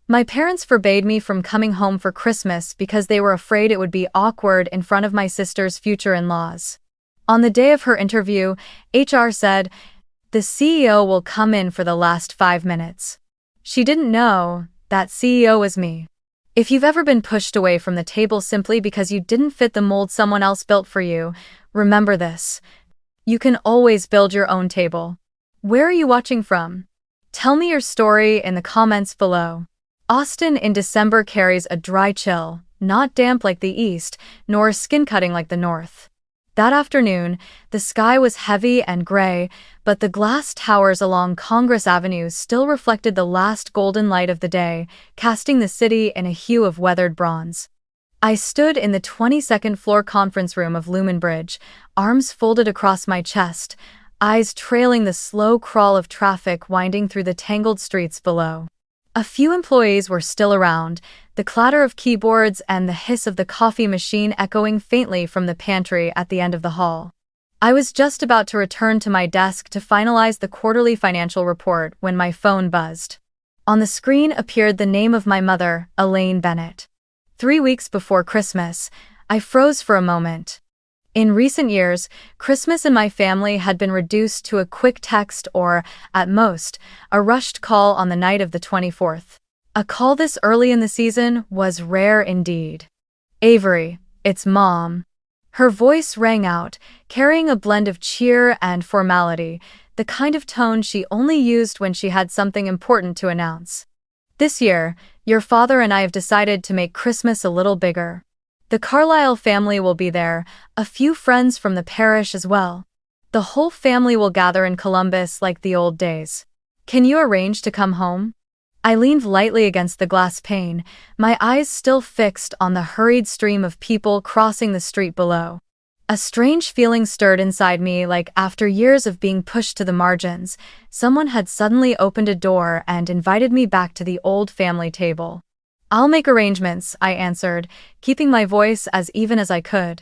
My parents forbade me from coming home for Christmas because they were afraid it would be awkward in front of my sister's future in-laws. On the day of her interview, HR said, "The CEO will come in for the last 5 minutes." She didn't know that CEO was me. If you've ever been pushed away from the table simply because you didn't fit the mold someone else built for you, remember this. You can always build your own table. Where are you watching from? Tell me your story in the comments below. Austin in December carries a dry chill, not damp like the East, nor skin-cutting like the North. That afternoon, the sky was heavy and gray, but the glass towers along Congress Avenue still reflected the last golden light of the day, casting the city in a hue of weathered bronze. I stood in the 22nd floor conference room of Lumen Bridge, arms folded across my chest, eyes trailing the slow crawl of traffic winding through the tangled streets below. A few employees were still around, the clatter of keyboards and the hiss of the coffee machine echoing faintly from the pantry at the end of the hall. I was just about to return to my desk to finalize the quarterly financial report when my phone buzzed. On the screen appeared the name of my mother, Elaine Bennett. 3 weeks before Christmas, I froze for a moment. In recent years, Christmas in my family had been reduced to a quick text or, at most, a rushed call on the night of the 24th. A call this early in the season was rare indeed. "Avery, it's Mom." Her voice rang out, carrying a blend of cheer and formality, the kind of tone she only used when she had something important to announce. "This year, your father and I have decided to make Christmas a little bigger. The Carlisle family will be there, a few friends from the parish as well. The whole family will gather in Columbus like the old days. Can you arrange to come home?" I leaned lightly against the glass pane, my eyes still fixed on the hurried stream of people crossing the street below. A strange feeling stirred inside me, like after years of being pushed to the margins, someone had suddenly opened a door and invited me back to the old family table. "I'll make arrangements," I answered, keeping my voice as even as I could.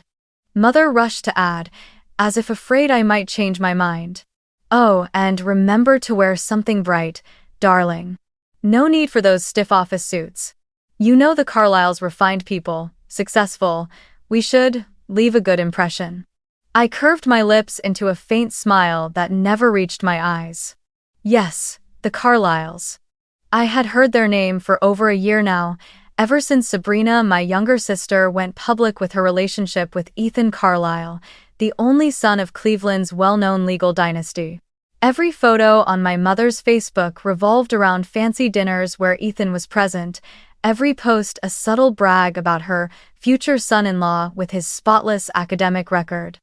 Mother rushed to add, as if afraid I might change my mind. "Oh, and remember to wear something bright, darling. No need for those stiff office suits. You know the Carlyles refined people, successful. We should leave a good impression." I curved my lips into a faint smile that never reached my eyes. Yes, the Carlyles. I had heard their name for over a year now, ever since Sabrina, my younger sister, went public with her relationship with Ethan Carlisle, the only son of Cleveland's well-known legal dynasty. Every photo on my mother's Facebook revolved around fancy dinners where Ethan was present, every post a subtle brag about her future son-in-law with his spotless academic record.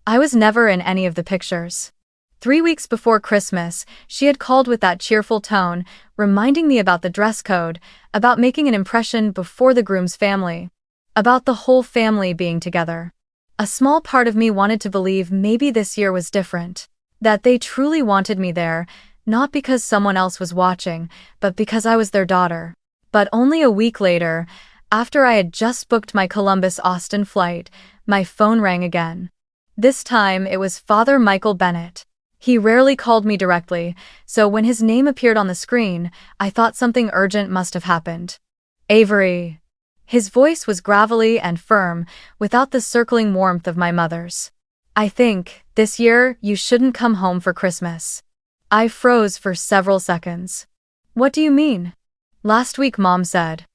I was never in any of the pictures. 3 weeks before Christmas, she had called with that cheerful tone, reminding me about the dress code, about making an impression before the groom's family, about the whole family being together. A small part of me wanted to believe maybe this year was different, that they truly wanted me there, not because someone else was watching, but because I was their daughter. But only a week later, after I had just booked my Columbus-Austin flight, my phone rang again. This time it was Father Michael Bennett. He rarely called me directly, so when his name appeared on the screen, I thought something urgent must have happened. "Avery." His voice was gravelly and firm, without the circling warmth of my mother's. "I think, this year, you shouldn't come home for Christmas." I froze for several seconds. "What do you mean?" "Last week Mom said."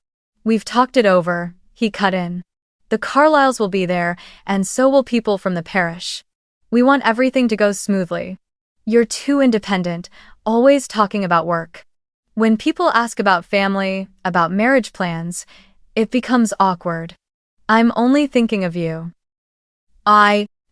"We've talked it over," he cut in. "The Carlyles will be there, and so will people from the parish. We want everything to go smoothly. You're too independent, always talking about work. When people ask about family, about marriage plans, it becomes awkward. I'm only thinking of you."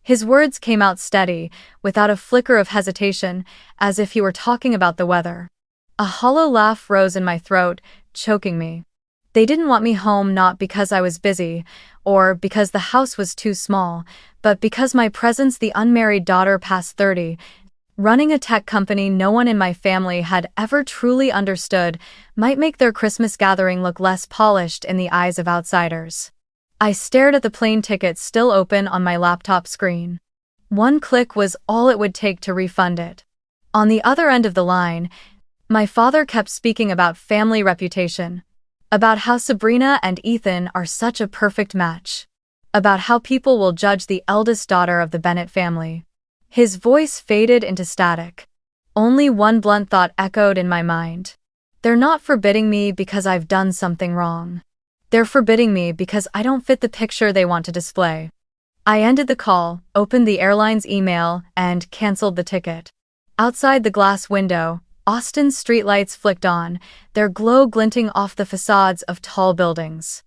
His words came out steady, without a flicker of hesitation, as if he were talking about the weather. A hollow laugh rose in my throat, choking me. They didn't want me home not because I was busy, or because the house was too small, but because my presence, the unmarried daughter past 30, running a tech company no one in my family had ever truly understood, might make their Christmas gathering look less polished in the eyes of outsiders. I stared at the plane ticket still open on my laptop screen. One click was all it would take to refund it. On the other end of the line, my father kept speaking about family reputation. About how Sabrina and Ethan are such a perfect match. About how people will judge the eldest daughter of the Bennett family. His voice faded into static. Only one blunt thought echoed in my mind. They're not forbidding me because I've done something wrong. They're forbidding me because I don't fit the picture they want to display. I ended the call, opened the airline's email, and canceled the ticket. Outside the glass window, Austin's streetlights flicked on, their glow glinting off the facades of tall buildings.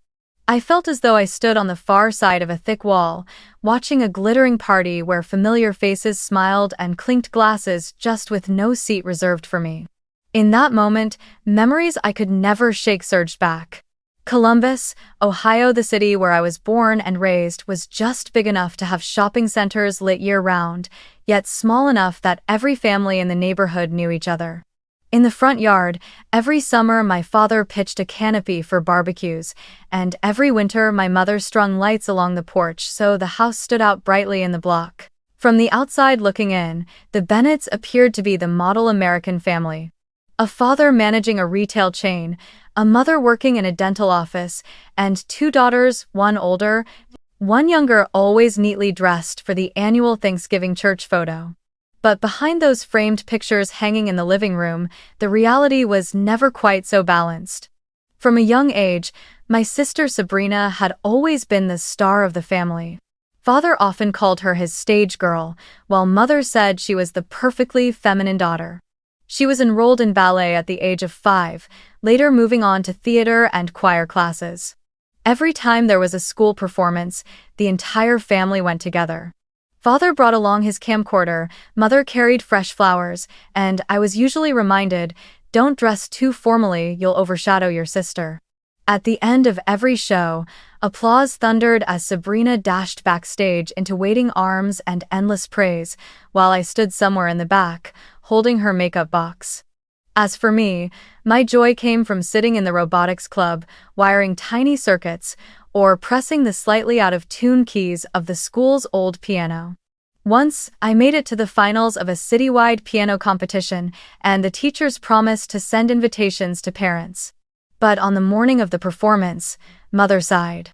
I felt as though I stood on the far side of a thick wall, watching a glittering party where familiar faces smiled and clinked glasses just with no seat reserved for me. In that moment, memories I could never shake surged back. Columbus, Ohio, the city where I was born and raised, was just big enough to have shopping centers lit year-round, yet small enough that every family in the neighborhood knew each other. In the front yard, every summer my father pitched a canopy for barbecues, and every winter my mother strung lights along the porch so the house stood out brightly in the block. From the outside looking in, the Bennetts appeared to be the model American family. A father managing a retail chain, a mother working in a dental office, and two daughters, one older, one younger, always neatly dressed for the annual Thanksgiving church photo. But behind those framed pictures hanging in the living room, the reality was never quite so balanced. From a young age, my sister Sabrina had always been the star of the family. Father often called her his stage girl, while mother said she was the perfectly feminine daughter. She was enrolled in ballet at the age of 5, later moving on to theater and choir classes. Every time there was a school performance, the entire family went together. Father brought along his camcorder, mother carried fresh flowers, and I was usually reminded, don't dress too formally, you'll overshadow your sister. At the end of every show, applause thundered as Sabrina dashed backstage into waiting arms and endless praise, while I stood somewhere in the back, holding her makeup box. As for me, my joy came from sitting in the robotics club, wiring tiny circuits, or pressing the slightly out-of-tune keys of the school's old piano. Once, I made it to the finals of a citywide piano competition, and the teachers promised to send invitations to parents. But on the morning of the performance, Mother sighed.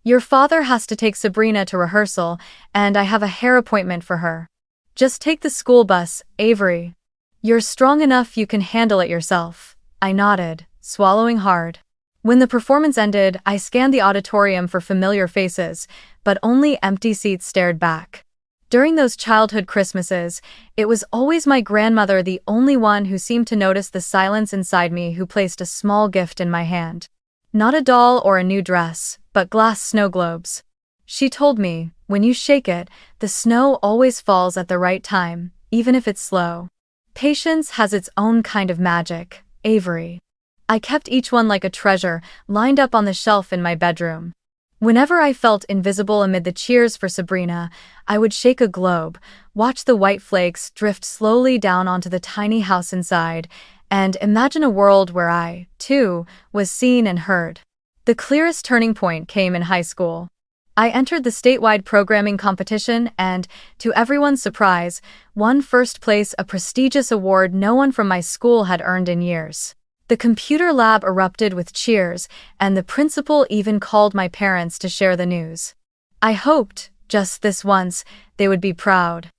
Your father has to take Sabrina to rehearsal, and I have a hair appointment for her. Just take the school bus, Avery. You're strong enough you can handle it yourself. I nodded, swallowing hard. When the performance ended, I scanned the auditorium for familiar faces, but only empty seats stared back. During those childhood Christmases, it was always my grandmother, the only one who seemed to notice the silence inside me, who placed a small gift in my hand. Not a doll or a new dress, but glass snow globes. She told me, when you shake it, the snow always falls at the right time, even if it's slow. Patience has its own kind of magic, Avery. I kept each one like a treasure, lined up on the shelf in my bedroom. Whenever I felt invisible amid the cheers for Sabrina, I would shake a globe, watch the white flakes drift slowly down onto the tiny house inside, and imagine a world where I, too, was seen and heard. The clearest turning point came in high school. I entered the statewide programming competition and, to everyone's surprise, won first place, a prestigious award no one from my school had earned in years. The computer lab erupted with cheers, and the principal even called my parents to share the news. I hoped, just this once, they would be proud.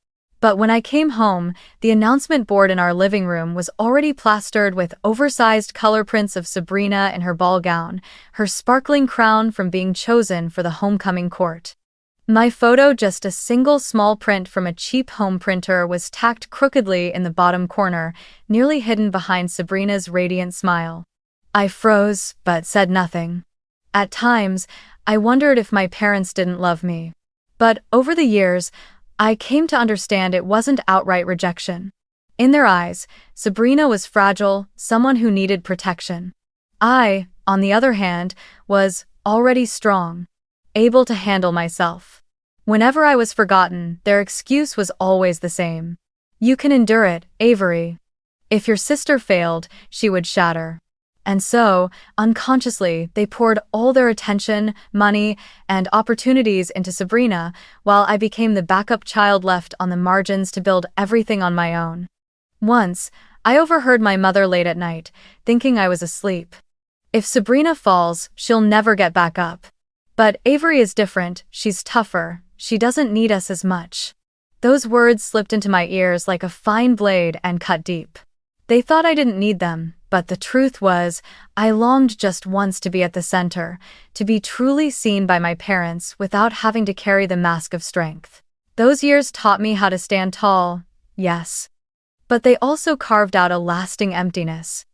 But when I came home, the announcement board in our living room was already plastered with oversized color prints of Sabrina in her ball gown, her sparkling crown from being chosen for the homecoming court. My photo, just a single small print from a cheap home printer, was tacked crookedly in the bottom corner, nearly hidden behind Sabrina's radiant smile. I froze, but said nothing. At times, I wondered if my parents didn't love me. But over the years, I came to understand it wasn't outright rejection. In their eyes, Sabrina was fragile, someone who needed protection. I, on the other hand, was already strong, able to handle myself. Whenever I was forgotten, their excuse was always the same. You can endure it, Avery. If your sister failed, she would shatter. And so, unconsciously, they poured all their attention, money, and opportunities into Sabrina, while I became the backup child left on the margins to build everything on my own. Once, I overheard my mother late at night, thinking I was asleep. If Sabrina falls, she'll never get back up. But Avery is different, she's tougher, she doesn't need us as much. Those words slipped into my ears like a fine blade and cut deep. They thought I didn't need them, but the truth was, I longed just once to be at the center, to be truly seen by my parents without having to carry the mask of strength. Those years taught me how to stand tall, yes. But they also carved out a lasting emptiness.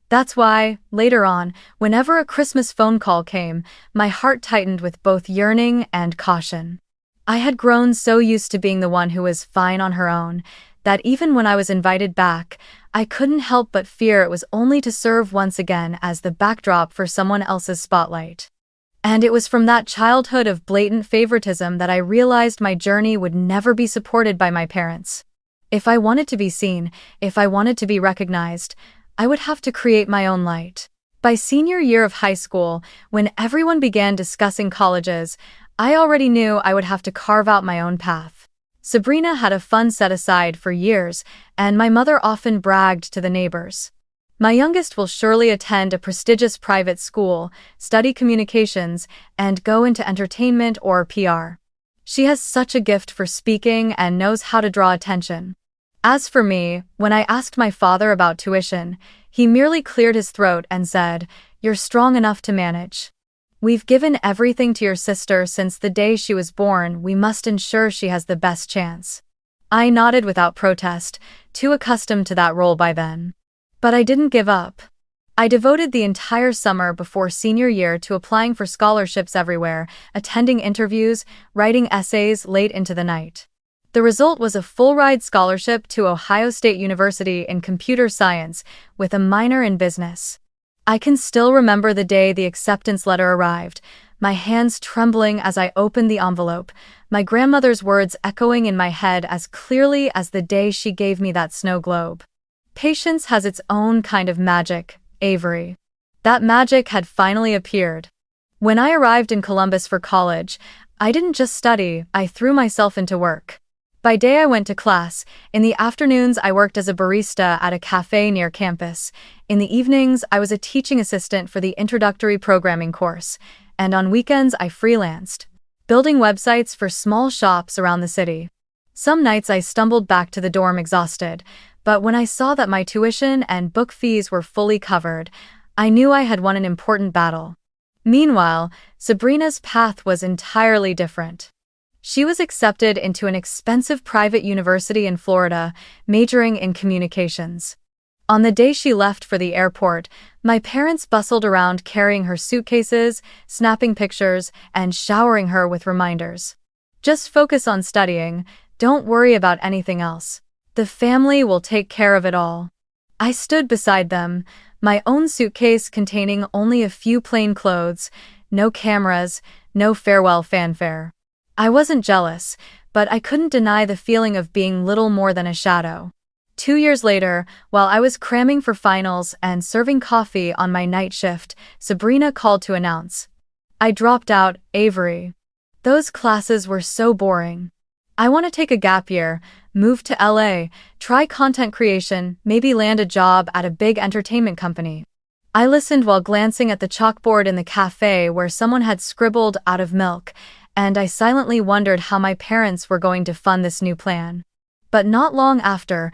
That's why, later on, whenever a Christmas phone call came, my heart tightened with both yearning and caution. I had grown so used to being the one who was fine on her own, that even when I was invited back, I couldn't help but fear it was only to serve once again as the backdrop for someone else's spotlight. And it was from that childhood of blatant favoritism that I realized my journey would never be supported by my parents. If I wanted to be seen, if I wanted to be recognized, I would have to create my own light. By senior year of high school, when everyone began discussing colleges, I already knew I would have to carve out my own path. Sabrina had a fund set aside for years, and my mother often bragged to the neighbors. My youngest will surely attend a prestigious private school, study communications, and go into entertainment or PR. She has such a gift for speaking and knows how to draw attention. As for me, when I asked my father about tuition, he merely cleared his throat and said, "You're strong enough to manage. We've given everything to your sister since the day she was born. We must ensure she has the best chance." I nodded without protest, too accustomed to that role by then. But I didn't give up. I devoted the entire summer before senior year to applying for scholarships everywhere, attending interviews, writing essays late into the night. The result was a full-ride scholarship to Ohio State University in computer science, with a minor in business. I can still remember the day the acceptance letter arrived, my hands trembling as I opened the envelope, my grandmother's words echoing in my head as clearly as the day she gave me that snow globe. Patience has its own kind of magic, Avery. That magic had finally appeared. When I arrived in Columbus for college, I didn't just study, I threw myself into work. By day I went to class, in the afternoons I worked as a barista at a cafe near campus, in the evenings I was a teaching assistant for the introductory programming course, and on weekends I freelanced, building websites for small shops around the city. Some nights I stumbled back to the dorm exhausted, but when I saw that my tuition and book fees were fully covered, I knew I had won an important battle. Meanwhile, Sabrina's path was entirely different. She was accepted into an expensive private university in Florida, majoring in communications. On the day she left for the airport, my parents bustled around carrying her suitcases, snapping pictures, and showering her with reminders. "Just focus on studying, don't worry about anything else. The family will take care of it all." I stood beside them, my own suitcase containing only a few plain clothes, no cameras, no farewell fanfare. I wasn't jealous, but I couldn't deny the feeling of being little more than a shadow. 2 years later, while I was cramming for finals and serving coffee on my night shift, Sabrina called to announce, "I dropped out, Avery. Those classes were so boring. I want to take a gap year, move to LA, try content creation, maybe land a job at a big entertainment company." I listened while glancing at the chalkboard in the cafe where someone had scribbled "out of milk," and I silently wondered how my parents were going to fund this new plan. But not long after,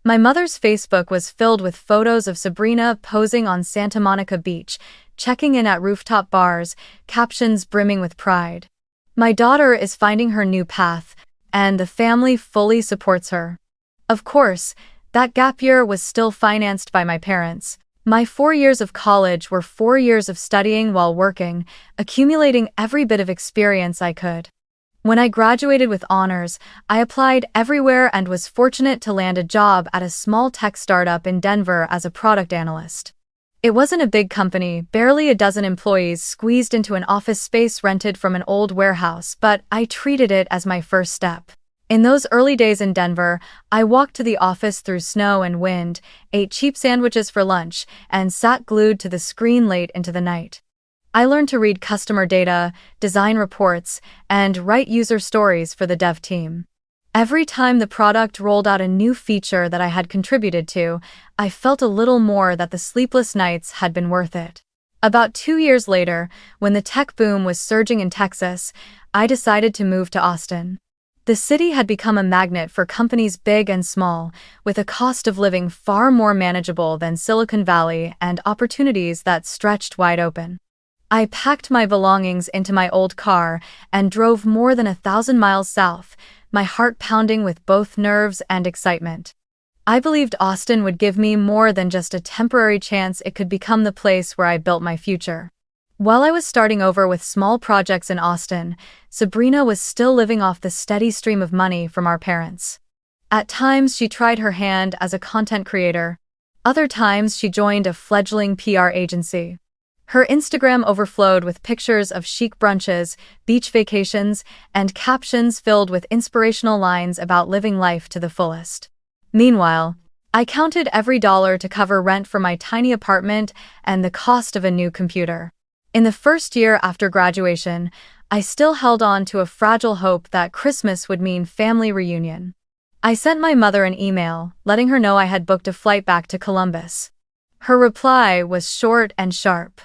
my mother's Facebook was filled with photos of Sabrina posing on Santa Monica Beach, checking in at rooftop bars, captions brimming with pride. "My daughter is finding her new path, and the family fully supports her." Of course, that gap year was still financed by my parents. My 4 years of college were 4 years of studying while working, accumulating every bit of experience I could. When I graduated with honors, I applied everywhere and was fortunate to land a job at a small tech startup in Denver as a product analyst. It wasn't a big company, barely a dozen employees squeezed into an office space rented from an old warehouse, but I treated it as my first step. In those early days in Denver, I walked to the office through snow and wind, ate cheap sandwiches for lunch, and sat glued to the screen late into the night. I learned to read customer data, design reports, and write user stories for the dev team. Every time the product rolled out a new feature that I had contributed to, I felt a little more that the sleepless nights had been worth it. About 2 years later, when the tech boom was surging in Texas, I decided to move to Austin. The city had become a magnet for companies big and small, with a cost of living far more manageable than Silicon Valley and opportunities that stretched wide open. I packed my belongings into my old car and drove more than 1,000 miles south, my heart pounding with both nerves and excitement. I believed Austin would give me more than just a temporary chance. It could become the place where I built my future. While I was starting over with small projects in Austin, Sabrina was still living off the steady stream of money from our parents. At times, she tried her hand as a content creator. Other times, she joined a fledgling PR agency. Her Instagram overflowed with pictures of chic brunches, beach vacations, and captions filled with inspirational lines about living life to the fullest. Meanwhile, I counted every dollar to cover rent for my tiny apartment and the cost of a new computer. In the first year after graduation, I still held on to a fragile hope that Christmas would mean family reunion. I sent my mother an email, letting her know I had booked a flight back to Columbus. Her reply was short and sharp.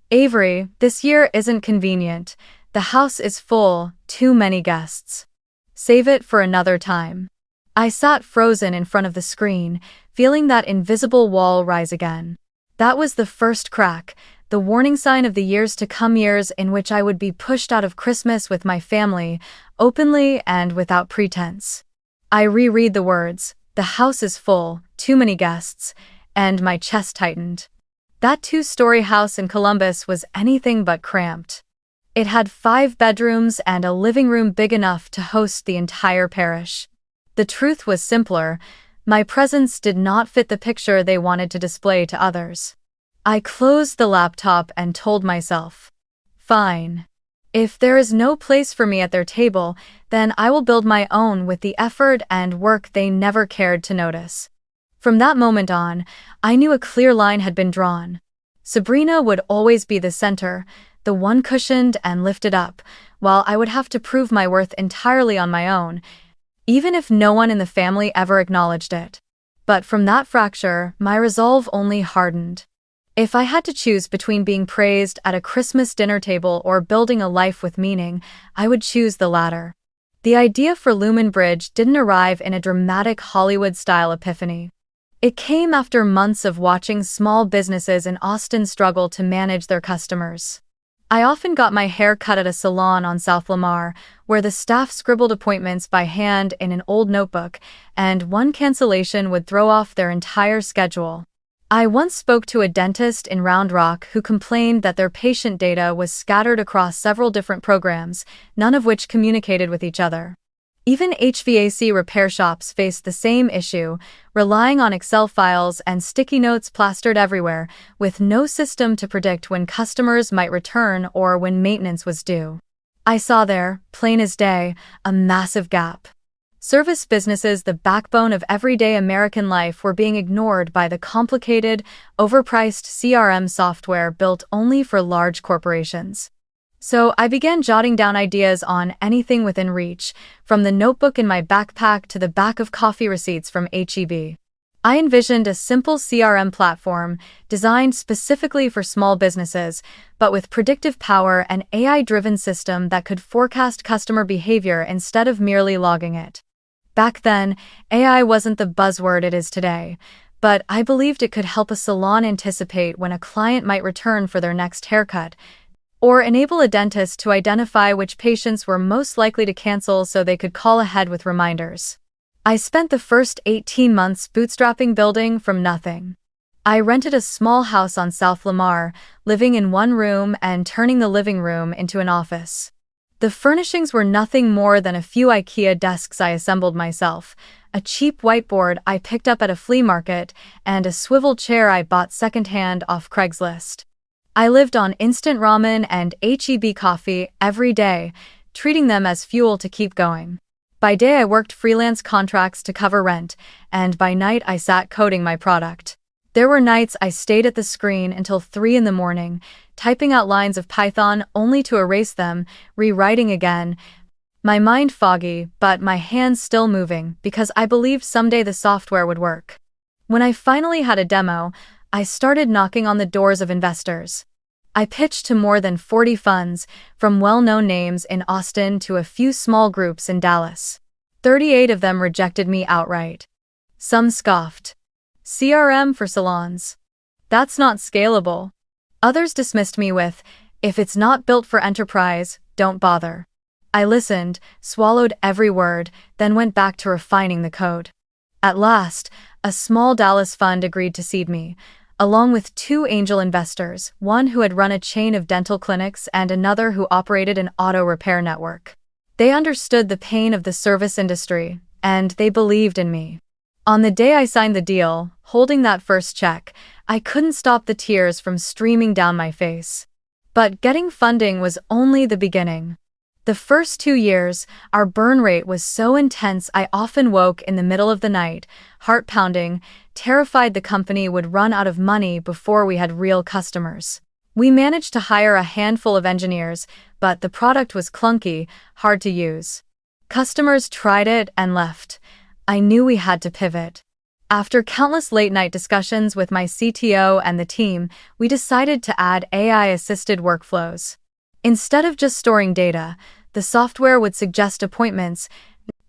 "Avery, this year isn't convenient. The house is full, too many guests. Save it for another time." I sat frozen in front of the screen, feeling that invisible wall rise again. That was the first crack, the warning sign of the years to come, years in which I would be pushed out of Christmas with my family, openly and without pretense. I reread the words, "The house is full, too many guests," and my chest tightened. That 2-story house in Columbus was anything but cramped. It had 5 bedrooms and a living room big enough to host the entire parish. The truth was simpler. My presence did not fit the picture they wanted to display to others. I closed the laptop and told myself, "Fine. If there is no place for me at their table, then I will build my own with the effort and work they never cared to notice." From that moment on, I knew a clear line had been drawn. Sabrina would always be the center, the one cushioned and lifted up, while I would have to prove my worth entirely on my own, even if no one in the family ever acknowledged it. But from that fracture, my resolve only hardened. If I had to choose between being praised at a Christmas dinner table or building a life with meaning, I would choose the latter. The idea for Lumen Bridge didn't arrive in a dramatic Hollywood-style epiphany. It came after months of watching small businesses in Austin struggle to manage their customers. I often got my hair cut at a salon on South Lamar, where the staff scribbled appointments by hand in an old notebook, and one cancellation would throw off their entire schedule. I once spoke to a dentist in Round Rock who complained that their patient data was scattered across several different programs, none of which communicated with each other. Even HVAC repair shops faced the same issue, relying on Excel files and sticky notes plastered everywhere, with no system to predict when customers might return or when maintenance was due. I saw there, plain as day, a massive gap. Service businesses, the backbone of everyday American life, were being ignored by the complicated, overpriced CRM software built only for large corporations. So I began jotting down ideas on anything within reach, from the notebook in my backpack to the back of coffee receipts from H-E-B. I envisioned a simple CRM platform designed specifically for small businesses, but with predictive power and AI-driven system that could forecast customer behavior instead of merely logging it. Back then, AI wasn't the buzzword it is today, but I believed it could help a salon anticipate when a client might return for their next haircut, or enable a dentist to identify which patients were most likely to cancel so they could call ahead with reminders. I spent the first 18 months bootstrapping, building from nothing. I rented a small house on South Lamar, living in one room and turning the living room into an office. The furnishings were nothing more than a few IKEA desks I assembled myself, a cheap whiteboard I picked up at a flea market, and a swivel chair I bought secondhand off Craigslist. I lived on instant ramen and H-E-B coffee every day, treating them as fuel to keep going. By day I worked freelance contracts to cover rent, and by night I sat coding my product. There were nights I stayed at the screen until 3 in the morning, typing out lines of Python only to erase them, rewriting again. My mind foggy, but my hands still moving because I believed someday the software would work. When I finally had a demo, I started knocking on the doors of investors. I pitched to more than 40 funds, from well-known names in Austin to a few small groups in Dallas. 38 of them rejected me outright. Some scoffed. CRM for salons. That's not scalable. Others dismissed me with, if it's not built for enterprise, don't bother. I listened, swallowed every word, then went back to refining the code. At last, a small Dallas fund agreed to seed me, along with 2 angel investors, one who had run a chain of dental clinics and another who operated an auto repair network. They understood the pain of the service industry, and they believed in me. On the day I signed the deal, holding that first check, I couldn't stop the tears from streaming down my face. But getting funding was only the beginning. The first 2 years, our burn rate was so intense I often woke in the middle of the night, heart pounding, terrified the company would run out of money before we had real customers. We managed to hire a handful of engineers, but the product was clunky, hard to use. Customers tried it and left. I knew we had to pivot. After countless late-night discussions with my CTO and the team, we decided to add AI-assisted workflows. Instead of just storing data, the software would suggest appointments,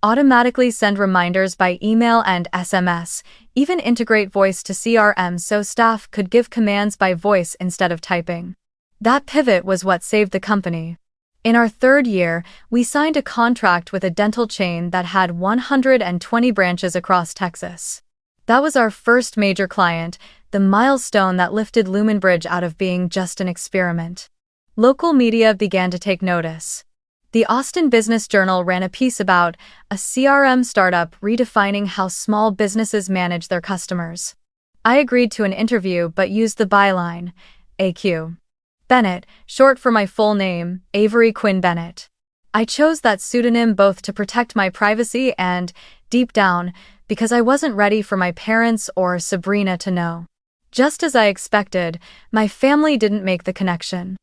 automatically send reminders by email and SMS, even integrate voice to CRM so staff could give commands by voice instead of typing. That pivot was what saved the company. In our 3rd year, we signed a contract with a dental chain that had 120 branches across Texas. That was our first major client, the milestone that lifted Lumenbridge out of being just an experiment. Local media began to take notice. The Austin Business Journal ran a piece about a CRM startup redefining how small businesses manage their customers. I agreed to an interview but used the byline, AQ. Bennett, short for my full name, Avery Quinn Bennett. I chose that pseudonym both to protect my privacy and, deep down, because I wasn't ready for my parents or Sabrina to know. Just as I expected, my family didn't make the connection.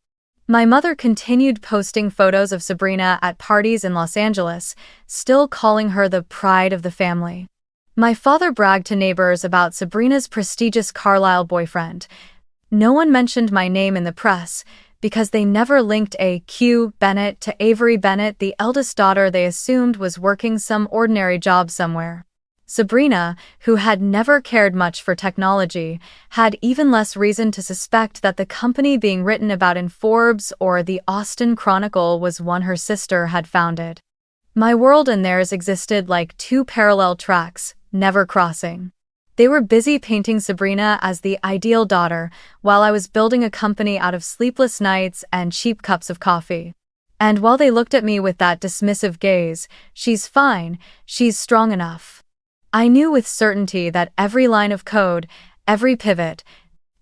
My mother continued posting photos of Sabrina at parties in Los Angeles, still calling her the pride of the family. My father bragged to neighbors about Sabrina's prestigious Carlisle boyfriend. No one mentioned my name in the press, because they never linked A.Q. Bennett to Avery Bennett, the eldest daughter they assumed was working some ordinary job somewhere. Sabrina, who had never cared much for technology, had even less reason to suspect that the company being written about in Forbes or the Austin Chronicle was one her sister had founded. My world and theirs existed like 2 parallel tracks, never crossing. They were busy painting Sabrina as the ideal daughter, while I was building a company out of sleepless nights and cheap cups of coffee. And while they looked at me with that dismissive gaze, she's fine, she's strong enough. I knew with certainty that every line of code, every pivot,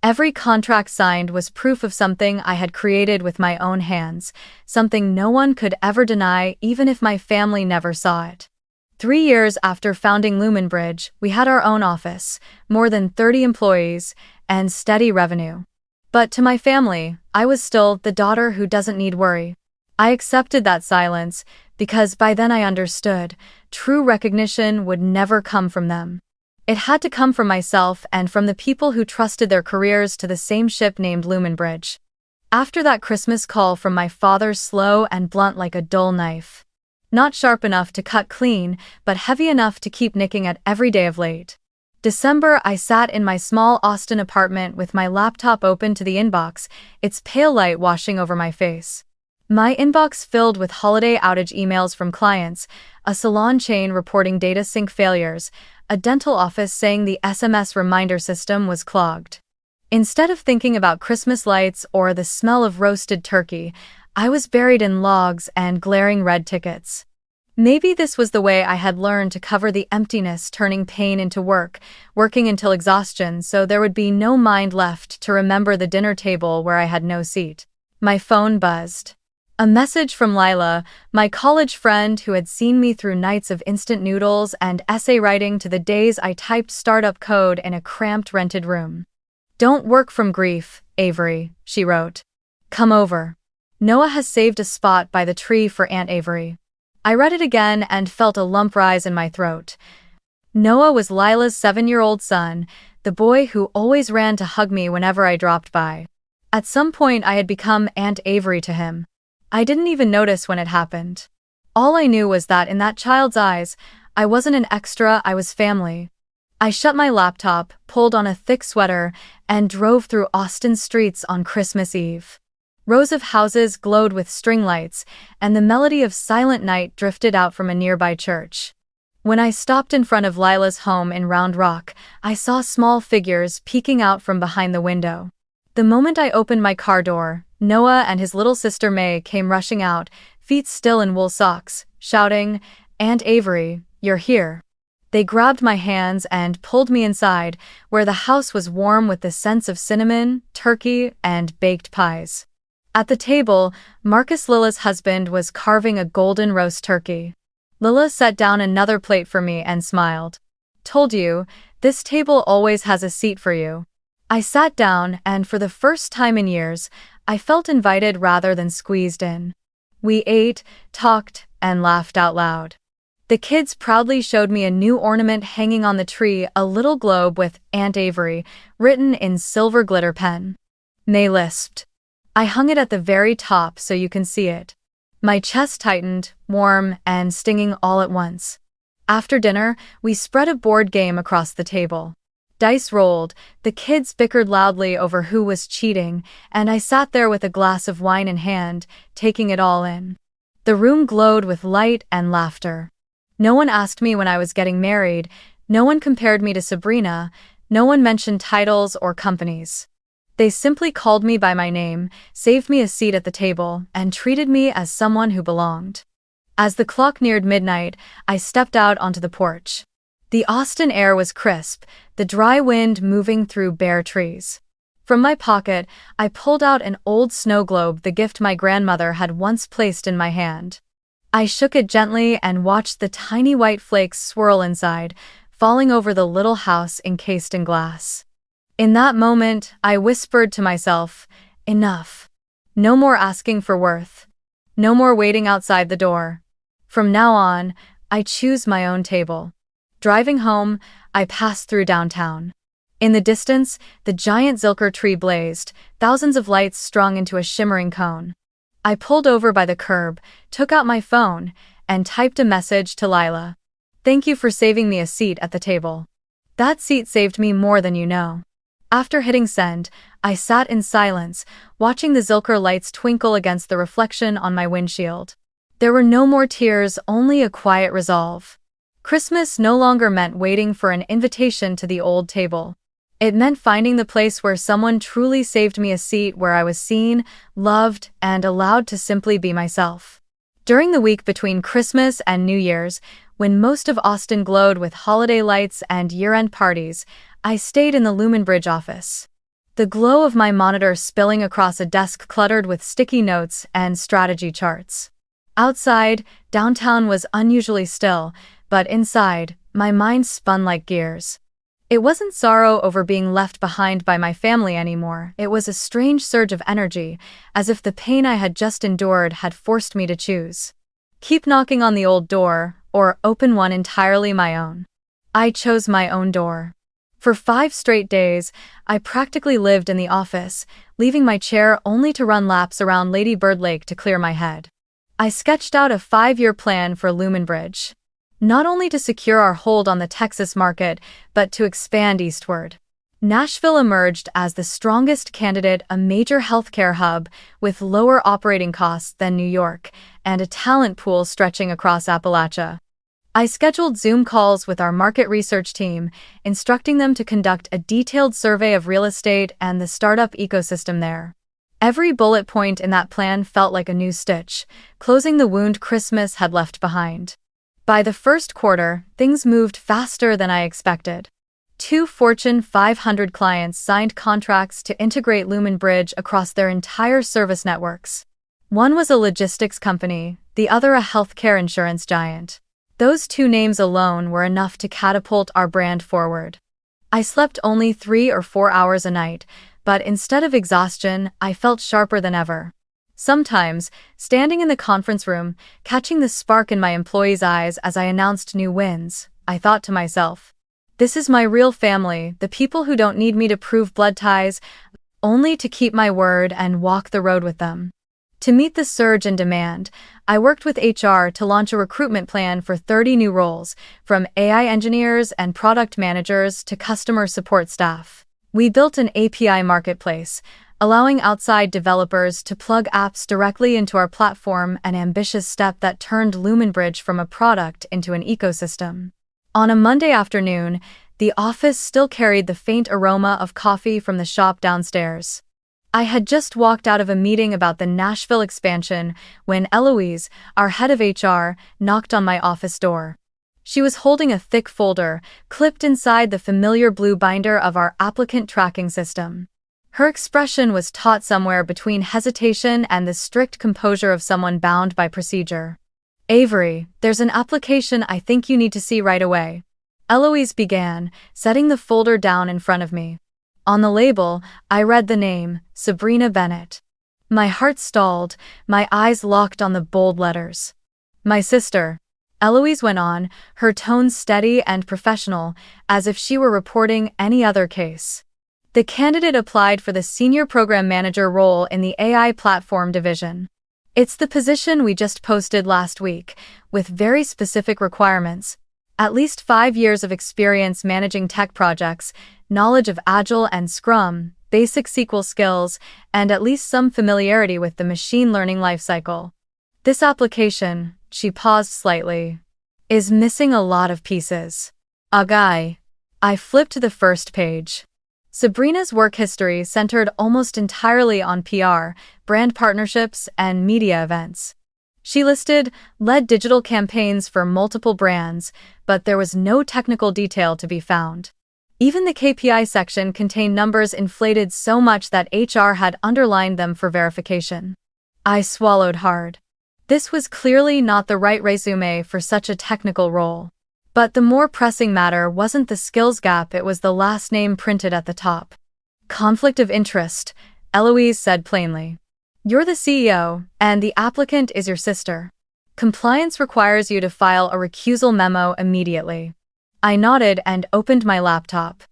every contract signed was proof of something I had created with my own hands, something no one could ever deny even if my family never saw it. 3 years after founding Lumenbridge, we had our own office, more than 30 employees, and steady revenue. But to my family, I was still the daughter who doesn't need worry. I accepted that silence, because by then I understood, true recognition would never come from them. It had to come from myself and from the people who trusted their careers to the same ship named Lumenbridge. After that Christmas call from my father, slow and blunt like a dull knife. Not sharp enough to cut clean, but heavy enough to keep nicking at every day of late. December, I sat in my small Austin apartment with my laptop open to the inbox, its pale light washing over my face. My inbox filled with holiday outage emails from clients, a salon chain reporting data sync failures, a dental office saying the SMS reminder system was clogged. Instead of thinking about Christmas lights or the smell of roasted turkey, I was buried in logs and glaring red tickets. Maybe this was the way I had learned to cover the emptiness, turning pain into work, working until exhaustion so there would be no mind left to remember the dinner table where I had no seat. My phone buzzed. A message from Lila, my college friend who had seen me through nights of instant noodles and essay writing to the days I typed startup code in a cramped rented room. "Don't work from grief, Avery," she wrote. "Come over. Noah has saved a spot by the tree for Aunt Avery." I read it again and felt a lump rise in my throat. Noah was Lila's 7-year-old son, the boy who always ran to hug me whenever I dropped by. At some point, I had become Aunt Avery to him. I didn't even notice when it happened. All I knew was that in that child's eyes, I wasn't an extra, I was family. I shut my laptop, pulled on a thick sweater, and drove through Austin's streets on Christmas Eve. Rows of houses glowed with string lights, and the melody of Silent Night drifted out from a nearby church. When I stopped in front of Lila's home in Round Rock, I saw small figures peeking out from behind the window. The moment I opened my car door, Noah and his little sister May came rushing out, feet still in wool socks, shouting, "Aunt Avery, you're here." They grabbed my hands and pulled me inside, where the house was warm with the scents of cinnamon, turkey, and baked pies. At the table, Marcus, Lila's husband, was carving a golden roast turkey. Lila set down another plate for me and smiled. "Told you, this table always has a seat for you." I sat down, and for the first time in years, I felt invited rather than squeezed in. We ate, talked, and laughed out loud. The kids proudly showed me a new ornament hanging on the tree, a little globe with Aunt Avery written in silver glitter pen. May lisped. "I hung it at the very top so you can see it." My chest tightened, warm and stinging all at once. After dinner, we spread a board game across the table. Dice rolled, the kids bickered loudly over who was cheating, and I sat there with a glass of wine in hand, taking it all in. The room glowed with light and laughter. No one asked me when I was getting married, no one compared me to Sabrina, no one mentioned titles or companies. They simply called me by my name, saved me a seat at the table, and treated me as someone who belonged. As the clock neared midnight, I stepped out onto the porch. The Austin air was crisp, the dry wind moving through bare trees. From my pocket, I pulled out an old snow globe, the gift my grandmother had once placed in my hand. I shook it gently and watched the tiny white flakes swirl inside, falling over the little house encased in glass. In that moment, I whispered to myself, "Enough. No more asking for worth. No more waiting outside the door. From now on, I choose my own table." Driving home, I passed through downtown. In the distance, the giant Zilker tree blazed, thousands of lights strung into a shimmering cone. I pulled over by the curb, took out my phone, and typed a message to Lila. "Thank you for saving me a seat at the table. That seat saved me more than you know." After hitting send, I sat in silence, watching the Zilker lights twinkle against the reflection on my windshield. There were no more tears, only a quiet resolve. Christmas no longer meant waiting for an invitation to the old table. It meant finding the place where someone truly saved me a seat, where I was seen, loved, and allowed to simply be myself. During the week between Christmas and New Year's, when most of Austin glowed with holiday lights and year-end parties, I stayed in the Lumen Bridge office. The glow of my monitor spilling across a desk cluttered with sticky notes and strategy charts. Outside, downtown was unusually still, but inside, my mind spun like gears. It wasn't sorrow over being left behind by my family anymore. It was a strange surge of energy, as if the pain I had just endured had forced me to choose. Keep knocking on the old door, or open one entirely my own. I chose my own door. For 5 straight days, I practically lived in the office, leaving my chair only to run laps around Lady Bird Lake to clear my head. I sketched out a 5-year plan for Lumen Bridge. Not only to secure our hold on the Texas market, but to expand eastward. Nashville emerged as the strongest candidate, a major healthcare hub with lower operating costs than New York, and a talent pool stretching across Appalachia. I scheduled Zoom calls with our market research team, instructing them to conduct a detailed survey of real estate and the startup ecosystem there. Every bullet point in that plan felt like a new stitch, closing the wound Christmas had left behind. By the first quarter, things moved faster than I expected. 2 Fortune 500 clients signed contracts to integrate Lumen Bridge across their entire service networks. One was a logistics company, the other a healthcare insurance giant. Those 2 names alone were enough to catapult our brand forward. I slept only 3 or 4 hours a night, but instead of exhaustion, I felt sharper than ever. Sometimes, standing in the conference room, catching the spark in my employees' eyes as I announced new wins, I thought to myself, "This is my real family, the people who don't need me to prove blood ties." only to keep my word and walk the road with them. To meet the surge in demand, I worked with HR to launch a recruitment plan for 30 new roles, from AI engineers and product managers to customer support staff. We built an API marketplace, allowing outside developers to plug apps directly into our platform, an ambitious step that turned Lumenbridge from a product into an ecosystem. On a Monday afternoon, the office still carried the faint aroma of coffee from the shop downstairs. I had just walked out of a meeting about the Nashville expansion when Eloise, our head of HR, knocked on my office door. She was holding a thick folder, clipped inside the familiar blue binder of our applicant tracking system. Her expression was taut somewhere between hesitation and the strict composure of someone bound by procedure. "Avery, there's an application I think you need to see right away," Eloise began, setting the folder down in front of me. On the label, I read the name, Sabrina Bennett. My heart stalled, my eyes locked on the bold letters. "My sister," Eloise went on, her tone steady and professional, as if she were reporting any other case. The candidate applied for the senior program manager role in the AI platform division. It's the position we just posted last week, with very specific requirements. At least 5 years of experience managing tech projects, knowledge of Agile and Scrum, basic SQL skills, and at least some familiarity with the machine learning lifecycle. This application, she paused slightly, is missing a lot of pieces. I flipped to the first page. Sabrina's work history centered almost entirely on PR, brand partnerships, and media events. She led digital campaigns for multiple brands, but there was no technical detail to be found. Even the KPI section contained numbers inflated so much that HR had underlined them for verification. I swallowed hard. This was clearly not the right resume for such a technical role. But the more pressing matter wasn't the skills gap, it was the last name printed at the top. "Conflict of interest," Eloise said plainly. "You're the CEO, and the applicant is your sister. Compliance requires you to file a recusal memo immediately." I nodded and opened my laptop.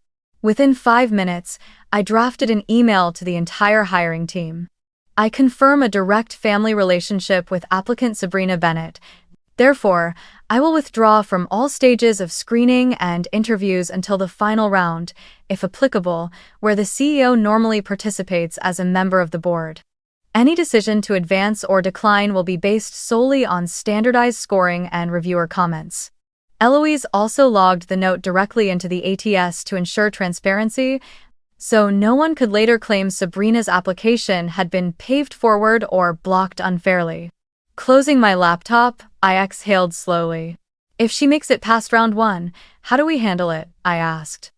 Within 5 minutes, I drafted an email to the entire hiring team. I confirm a direct family relationship with applicant Sabrina Bennett. Therefore, I will withdraw from all stages of screening and interviews until the final round, if applicable, where the CEO normally participates as a member of the board. Any decision to advance or decline will be based solely on standardized scoring and reviewer comments. Eloise also logged the note directly into the ATS to ensure transparency, so no one could later claim Sabrina's application had been paved forward or blocked unfairly. Closing my laptop, I exhaled slowly. "If she makes it past round 1, how do we handle it?" I asked.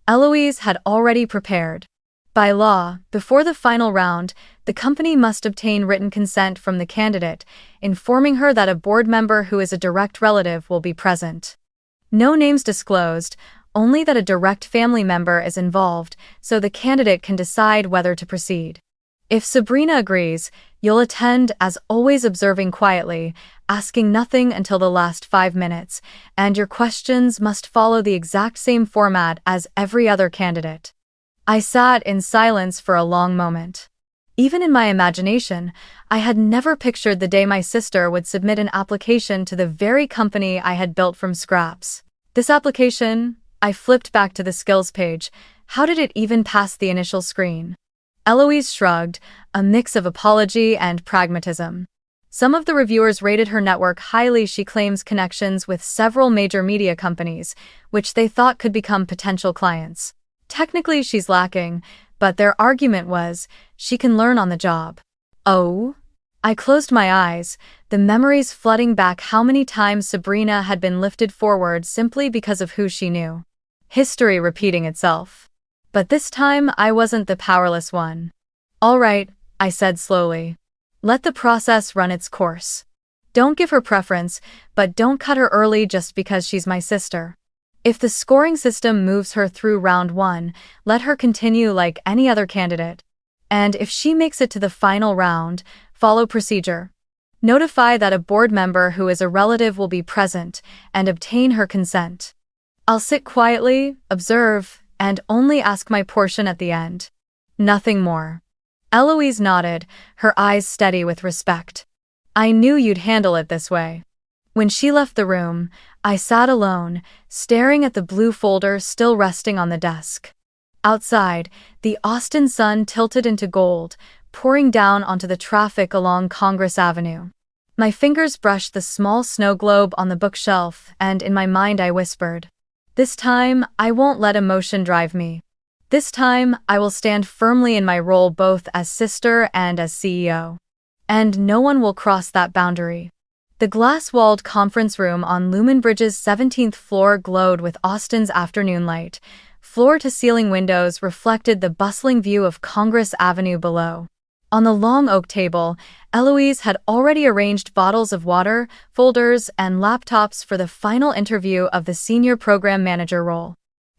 Eloise had already prepared. By law, before the final round, the company must obtain written consent from the candidate, informing her that a board member who is a direct relative will be present. No names disclosed, only that a direct family member is involved, so the candidate can decide whether to proceed. If Sabrina agrees, you'll attend, as always, observing quietly, asking nothing until the last 5 minutes, and your questions must follow the exact same format as every other candidate. I sat in silence for a long moment. Even in my imagination, I had never pictured the day my sister would submit an application to the very company I had built from scraps. This application, I flipped back to the skills page. How did it even pass the initial screen? Eloise shrugged, a mix of apology and pragmatism. Some of the reviewers rated her network highly. She claims connections with several major media companies, which they thought could become potential clients. Technically, she's lacking, but their argument was, she can learn on the job. Oh? I closed my eyes, the memories flooding back. How many times Sabrina had been lifted forward simply because of who she knew. History repeating itself. But this time, I wasn't the powerless one. "All right," I said slowly. "Let the process run its course. Don't give her preference, but don't cut her early just because she's my sister. If the scoring system moves her through round 1, let her continue like any other candidate. And if she makes it to the final round, follow procedure. Notify that a board member who is a relative will be present, and obtain her consent. I'll sit quietly, observe, and only ask my portion at the end. Nothing more. Eloise nodded, her eyes steady with respect. I knew you'd handle it this way. When she left the room, I sat alone, staring at the blue folder still resting on the desk. Outside, the Austin sun tilted into gold, pouring down onto the traffic along Congress Avenue. My fingers brushed the small snow globe on the bookshelf, and in my mind I whispered, "This time, I won't let emotion drive me. This time, I will stand firmly in my role both as sister and as CEO. And no one will cross that boundary." The glass-walled conference room on Lumen Bridge's 17th floor glowed with Austin's afternoon light. Floor-to-ceiling windows reflected the bustling view of Congress Avenue below. On the long oak table, Eloise had already arranged bottles of water, folders, and laptops for the final interview of the senior program manager role.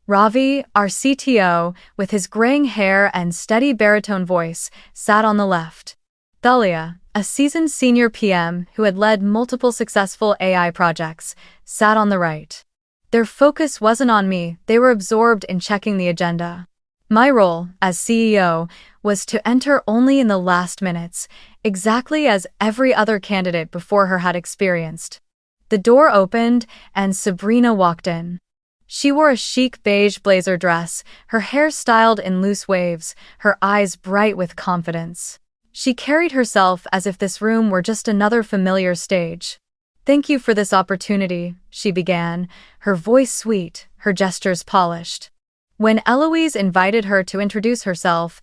Ravi, our CTO, with his graying hair and steady baritone voice, sat on the left. Thalia, a seasoned senior PM who had led multiple successful AI projects, sat on the right. Their focus wasn't on me, they were absorbed in checking the agenda. My role, as CEO, was to enter only in the last minutes, exactly as every other candidate before her had experienced. The door opened, and Sabrina walked in. She wore a chic beige blazer dress, her hair styled in loose waves, her eyes bright with confidence. She carried herself as if this room were just another familiar stage. "Thank you for this opportunity," she began, her voice sweet, her gestures polished. When Eloise invited her to introduce herself,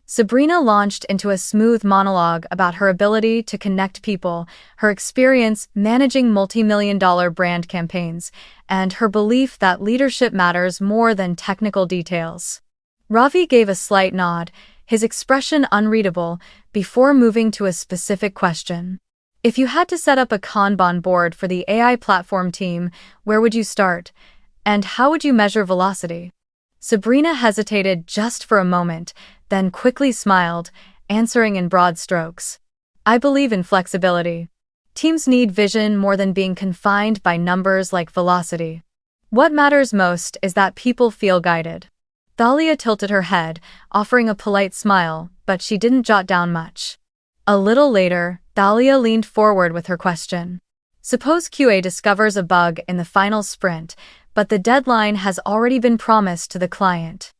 Sabrina launched into a smooth monologue about her ability to connect people, her experience managing multi-million-dollar brand campaigns, and her belief that leadership matters more than technical details. Ravi gave a slight nod, his expression unreadable, before moving to a specific question. "If you had to set up a Kanban board for the AI platform team, where would you start? And how would you measure velocity?" Sabrina hesitated just for a moment, then quickly smiled, answering in broad strokes. "I believe in flexibility. Teams need vision more than being confined by numbers like velocity. What matters most is that people feel guided." Thalia tilted her head, offering a polite smile, but she didn't jot down much. A little later, Thalia leaned forward with her question. "Suppose QA discovers a bug in the final sprint, but the deadline has already been promised to the client.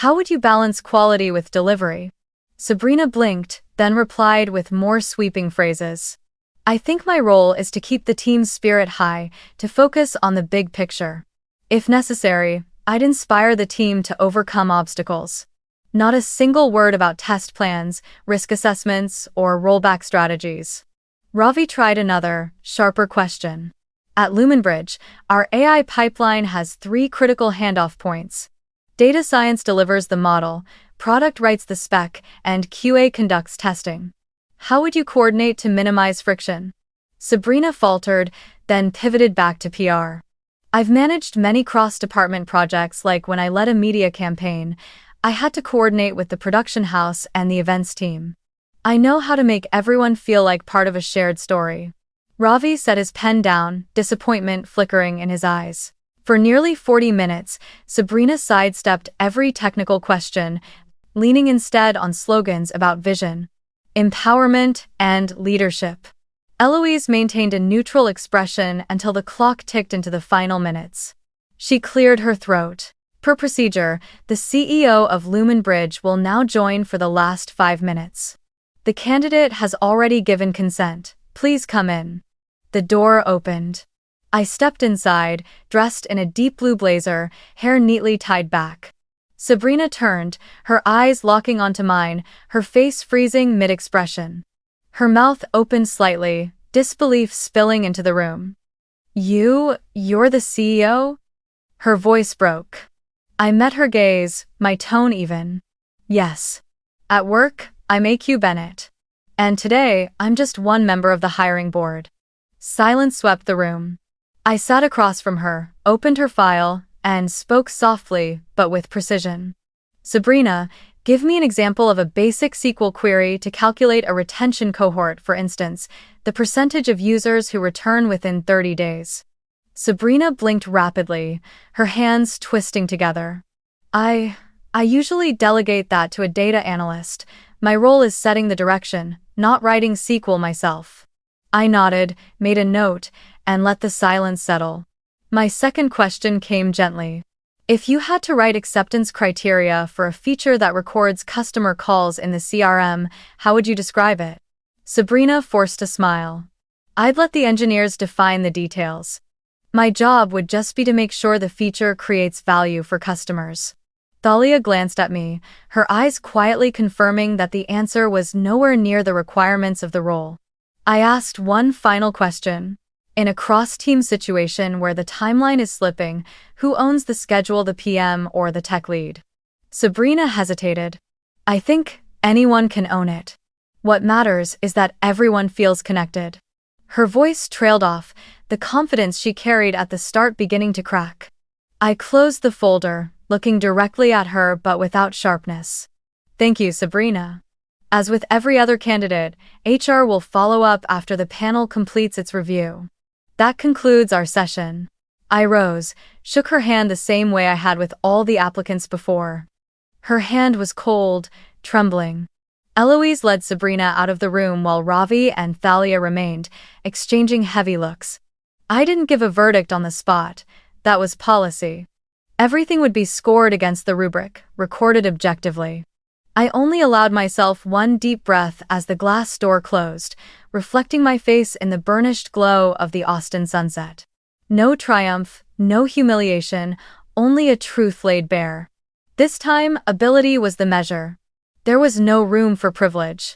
How would you balance quality with delivery?" Sabrina blinked, then replied with more sweeping phrases. "I think my role is to keep the team's spirit high, to focus on the big picture. If necessary, I'd inspire the team to overcome obstacles. Not a single word about test plans, risk assessments, or rollback strategies." Ravi tried another, sharper question. "At Lumen Bridge, our AI pipeline has 3 critical handoff points. Data science delivers the model, product writes the spec, and QA conducts testing. How would you coordinate to minimize friction?" Sabrina faltered, then pivoted back to PR. "I've managed many cross-department projects, like when I led a media campaign. I had to coordinate with the production house and the events team. I know how to make everyone feel like part of a shared story." Ravi set his pen down, disappointment flickering in his eyes. For nearly 40 minutes, Sabrina sidestepped every technical question, leaning instead on slogans about vision, empowerment, and leadership. Eloise maintained a neutral expression until the clock ticked into the final minutes. She cleared her throat. "Per procedure, the CEO of Lumen Bridge will now join for the last 5 minutes. The candidate has already given consent. Please come in." The door opened. I stepped inside, dressed in a deep blue blazer, hair neatly tied back. Sabrina turned, her eyes locking onto mine, her face freezing mid-expression. Her mouth opened slightly, disbelief spilling into the room. You're the CEO?" Her voice broke. I met her gaze, my tone even. "Yes. At work, I'm AQ Bennett. And today, I'm just one member of the hiring board." Silence swept the room. I sat across from her, opened her file, and spoke softly, but with precision. "Sabrina, give me an example of a basic SQL query to calculate a retention cohort, for instance, the percentage of users who return within 30 days. Sabrina blinked rapidly, her hands twisting together. I usually delegate that to a data analyst. My role is setting the direction, not writing SQL myself. I nodded, made a note, and let the silence settle. My second question came gently. If you had to write acceptance criteria for a feature that records customer calls in the CRM, how would you describe it? Sabrina forced a smile. I'd let the engineers define the details. My job would just be to make sure the feature creates value for customers. Thalia glanced at me, her eyes quietly confirming that the answer was nowhere near the requirements of the role. I asked one final question. In a cross-team situation where the timeline is slipping, who owns the schedule, the PM or the tech lead? Sabrina hesitated. I think anyone can own it. What matters is that everyone feels connected. Her voice trailed off, the confidence she carried at the start beginning to crack. I closed the folder, looking directly at her but without sharpness. Thank you, Sabrina. As with every other candidate, HR will follow up after the panel completes its review. That concludes our session. I rose, shook her hand the same way I had with all the applicants before. Her hand was cold, trembling. Eloise led Sabrina out of the room while Ravi and Thalia remained, exchanging heavy looks. I didn't give a verdict on the spot. That was policy. Everything would be scored against the rubric, recorded objectively. I only allowed myself one deep breath as the glass door closed, reflecting my face in the burnished glow of the Austin sunset. No triumph, no humiliation, only a truth laid bare. This time, ability was the measure. There was no room for privilege.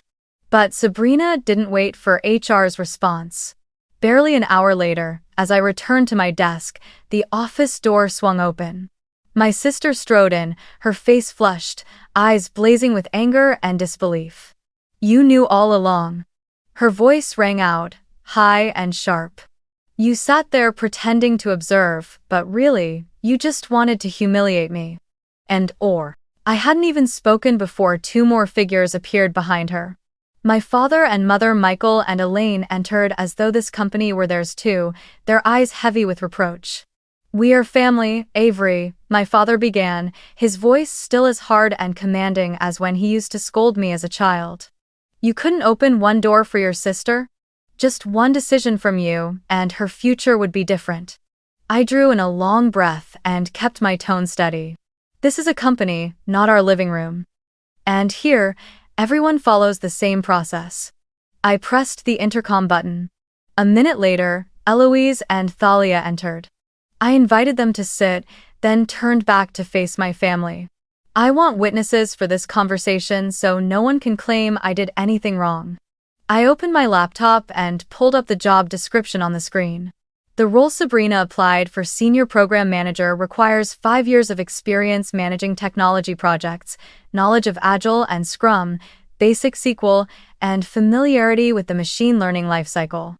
But Sabrina didn't wait for HR's response. Barely an hour later, as I returned to my desk, the office door swung open. My sister strode in, her face flushed, eyes blazing with anger and disbelief. You knew all along. Her voice rang out, high and sharp. You sat there pretending to observe, but really, you just wanted to humiliate me. I hadn't even spoken before two more figures appeared behind her. My father and mother Michael and Elaine entered as though this company were theirs too, their eyes heavy with reproach. We are family, Avery, my father began, his voice still as hard and commanding as when he used to scold me as a child. You couldn't open one door for your sister? Just one decision from you, and her future would be different. I drew in a long breath and kept my tone steady. This is a company, not our living room. And here, everyone follows the same process. I pressed the intercom button. A minute later, Eloise and Thalia entered. I invited them to sit, then turned back to face my family. I want witnesses for this conversation so no one can claim I did anything wrong. I opened my laptop and pulled up the job description on the screen. The role Sabrina applied for Senior Program Manager requires 5 years of experience managing technology projects, knowledge of Agile and Scrum, basic SQL, and familiarity with the machine learning lifecycle.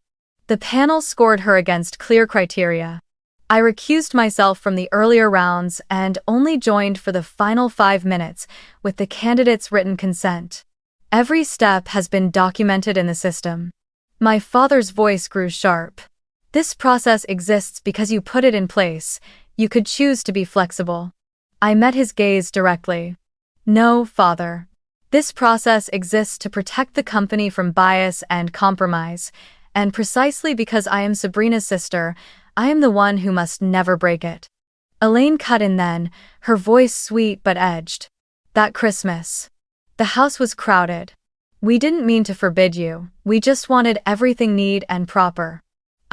The panel scored her against clear criteria. I recused myself from the earlier rounds and only joined for the final 5 minutes with the candidate's written consent. Every step has been documented in the system. My father's voice grew sharp. This process exists because you put it in place. You could choose to be flexible. I met his gaze directly. No, father. This process exists to protect the company from bias and compromise, and precisely because I am Sabrina's sister, I am the one who must never break it. Elaine cut in then, her voice sweet but edged. That Christmas. The house was crowded. We didn't mean to forbid you, we just wanted everything neat and proper.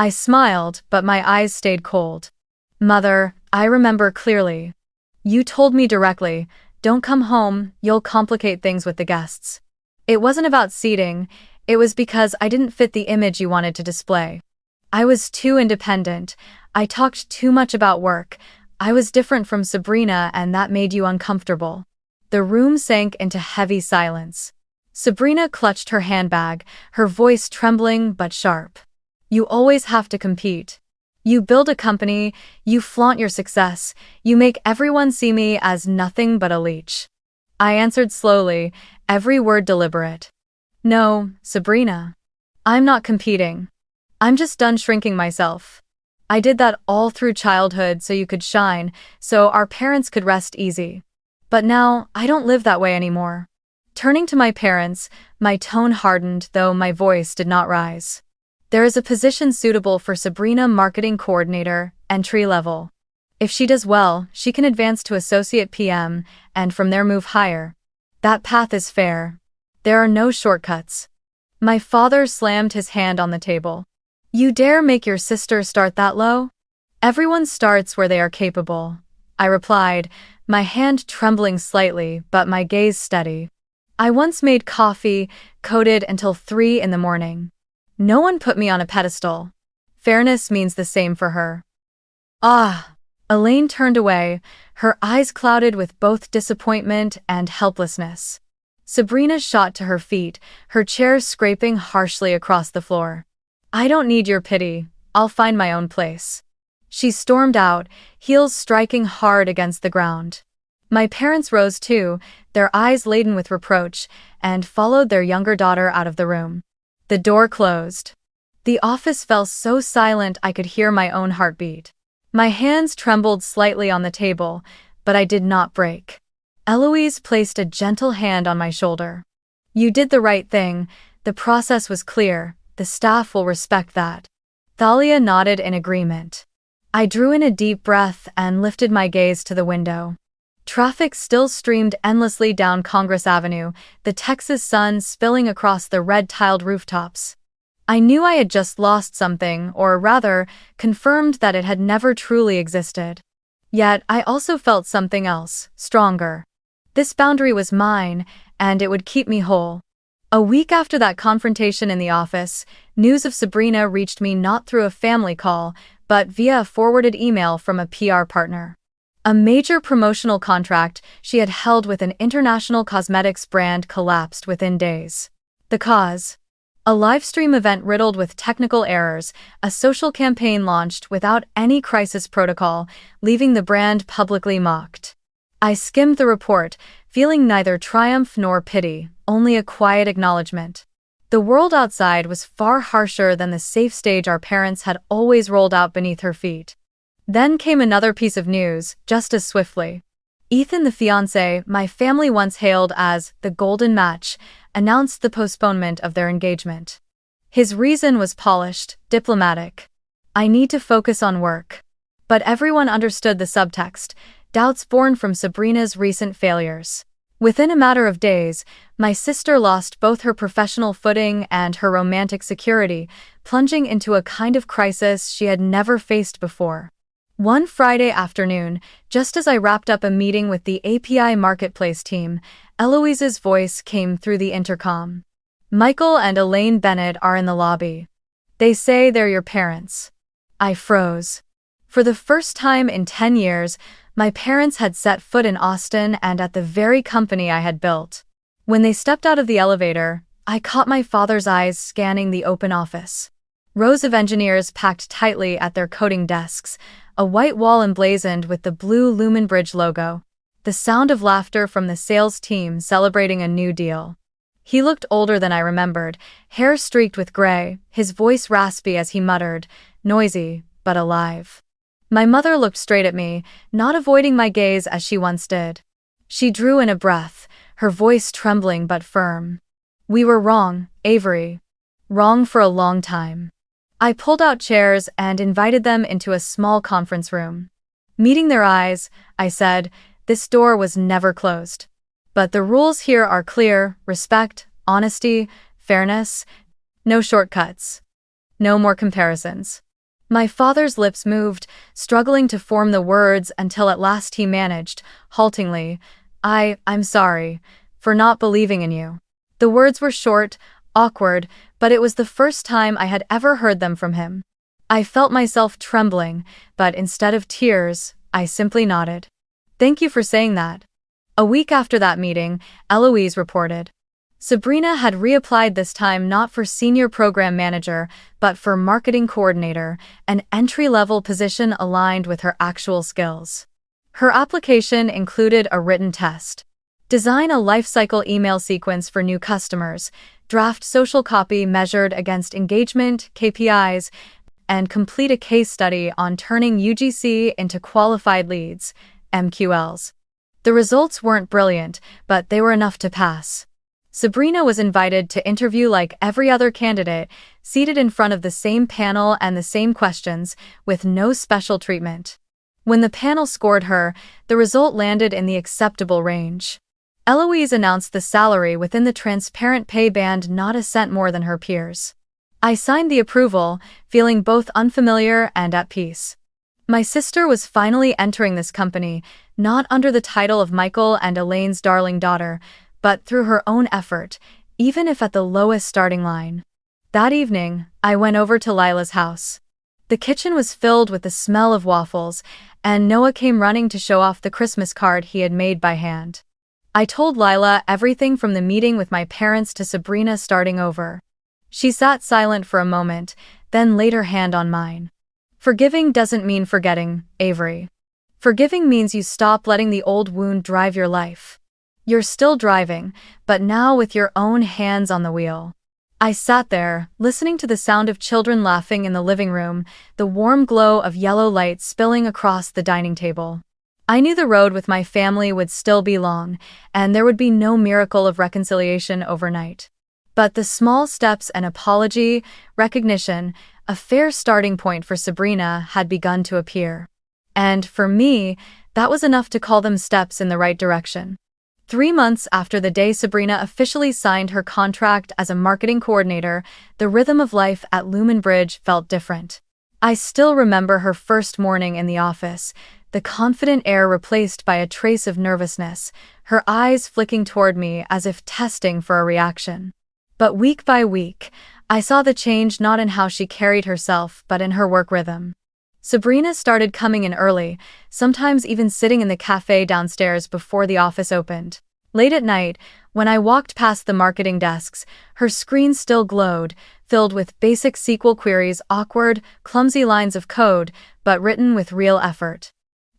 I smiled, but my eyes stayed cold. Mother, I remember clearly. You told me directly, don't come home, you'll complicate things with the guests. It wasn't about seating, it was because I didn't fit the image you wanted to display. I was too independent, I talked too much about work, I was different from Sabrina and that made you uncomfortable. The room sank into heavy silence. Sabrina clutched her handbag, her voice trembling but sharp. You always have to compete. You build a company, you flaunt your success, you make everyone see me as nothing but a leech. I answered slowly, every word deliberate. No, Sabrina. I'm not competing. I'm just done shrinking myself. I did that all through childhood so you could shine, so our parents could rest easy. But now, I don't live that way anymore. Turning to my parents, my tone hardened, though my voice did not rise. There is a position suitable for Sabrina, marketing coordinator, entry level. If she does well, she can advance to associate PM, and from there move higher. That path is fair. There are no shortcuts. My father slammed his hand on the table. You dare make your sister start that low? Everyone starts where they are capable, I replied, my hand trembling slightly but my gaze steady. I once made coffee, coded until 3 in the morning. No one put me on a pedestal. Fairness means the same for her. Ah! Elaine turned away, her eyes clouded with both disappointment and helplessness. Sabrina shot to her feet, her chair scraping harshly across the floor. I don't need your pity, I'll find my own place. She stormed out, heels striking hard against the ground. My parents rose too, their eyes laden with reproach, and followed their younger daughter out of the room. The door closed. The office fell so silent I could hear my own heartbeat. My hands trembled slightly on the table, but I did not break. Eloise placed a gentle hand on my shoulder. You did the right thing, the process was clear, the staff will respect that. Thalia nodded in agreement. I drew in a deep breath and lifted my gaze to the window. Traffic still streamed endlessly down Congress Avenue, the Texas sun spilling across the red-tiled rooftops. I knew I had just lost something, or rather, confirmed that it had never truly existed. Yet, I also felt something else, stronger. This boundary was mine, and it would keep me whole. A week after that confrontation in the office, news of Sabrina reached me not through a family call, but via a forwarded email from a PR partner. A major promotional contract she had held with an international cosmetics brand collapsed within days. The cause? A livestream event riddled with technical errors, a social campaign launched without any crisis protocol, leaving the brand publicly mocked. I skimmed the report, feeling neither triumph nor pity, only a quiet acknowledgement. The world outside was far harsher than the safe stage our parents had always rolled out beneath her feet. Then came another piece of news, just as swiftly. Ethan, the fiancé my family once hailed as the golden match, announced the postponement of their engagement. His reason was polished, diplomatic. I need to focus on work. But everyone understood the subtext, doubts born from Sabrina's recent failures. Within a matter of days, my sister lost both her professional footing and her romantic security, plunging into a kind of crisis she had never faced before. One Friday afternoon, just as I wrapped up a meeting with the API Marketplace team, Eloise's voice came through the intercom. Michael and Elaine Bennett are in the lobby. They say they're your parents. I froze. For the first time in 10 years, my parents had set foot in Austin and at the very company I had built. When they stepped out of the elevator, I caught my father's eyes scanning the open office. Rows of engineers packed tightly at their coding desks, a white wall emblazoned with the blue Lumen Bridge logo. The sound of laughter from the sales team celebrating a new deal. He looked older than I remembered, hair streaked with gray, his voice raspy as he muttered, noisy, but alive. My mother looked straight at me, not avoiding my gaze as she once did. She drew in a breath, her voice trembling but firm. We were wrong, Avery. Wrong for a long time. I pulled out chairs and invited them into a small conference room. Meeting their eyes, I said, this door was never closed. But the rules here are clear: respect, honesty, fairness, no shortcuts. No more comparisons. My father's lips moved, struggling to form the words until at last he managed, haltingly, I'm sorry for not believing in you. The words were short, awkward, but it was the first time I had ever heard them from him. I felt myself trembling, but instead of tears, I simply nodded. Thank you for saying that. A week after that meeting, Eloise reported. Sabrina had reapplied this time not for senior program manager, but for marketing coordinator, an entry-level position aligned with her actual skills. Her application included a written test. Design a lifecycle email sequence for new customers, draft social copy measured against engagement, KPIs, and complete a case study on turning UGC into qualified leads, MQLs. The results weren't brilliant, but they were enough to pass. Sabrina was invited to interview like every other candidate, seated in front of the same panel and the same questions, with no special treatment. When the panel scored her, the result landed in the acceptable range. Eloise announced the salary within the transparent pay band, not a cent more than her peers. I signed the approval, feeling both unfamiliar and at peace. My sister was finally entering this company, not under the title of Michael and Elaine's darling daughter, but through her own effort, even if at the lowest starting line. That evening, I went over to Lila's house. The kitchen was filled with the smell of waffles, and Noah came running to show off the Christmas card he had made by hand. I told Lila everything from the meeting with my parents to Sabrina starting over. She sat silent for a moment, then laid her hand on mine. Forgiving doesn't mean forgetting, Avery. Forgiving means you stop letting the old wound drive your life. You're still driving, but now with your own hands on the wheel. I sat there, listening to the sound of children laughing in the living room, the warm glow of yellow light spilling across the dining table. I knew the road with my family would still be long, and there would be no miracle of reconciliation overnight. But the small steps and apology, recognition, a fair starting point for Sabrina had begun to appear. And, for me, that was enough to call them steps in the right direction. 3 months after the day Sabrina officially signed her contract as a marketing coordinator, the rhythm of life at Lumen Bridge felt different. I still remember her first morning in the office, the confident air replaced by a trace of nervousness, her eyes flicking toward me as if testing for a reaction. But week by week, I saw the change not in how she carried herself but in her work rhythm. Sabrina started coming in early, sometimes even sitting in the cafe downstairs before the office opened. Late at night, when I walked past the marketing desks, her screen still glowed, filled with basic SQL queries, awkward, clumsy lines of code, but written with real effort.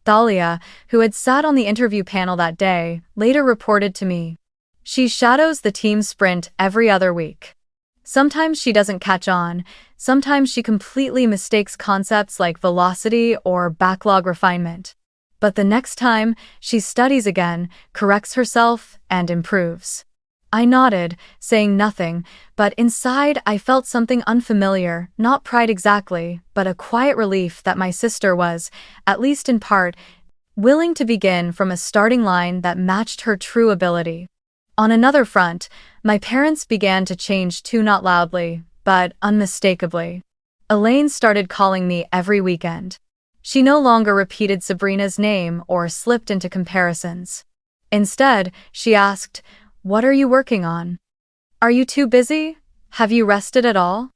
Thalia, who had sat on the interview panel that day, later reported to me. She shadows the team sprint every other week. Sometimes she doesn't catch on, sometimes she completely mistakes concepts like velocity or backlog refinement. But the next time, she studies again, corrects herself, and improves. I nodded, saying nothing, but inside I felt something unfamiliar, not pride exactly, but a quiet relief that my sister was, at least in part, willing to begin from a starting line that matched her true ability. On another front, my parents began to change too, not loudly, but unmistakably. Elaine started calling me every weekend. She no longer repeated Sabrina's name or slipped into comparisons. Instead, she asked, "What are you working on? Are you too busy? Have you rested at all?"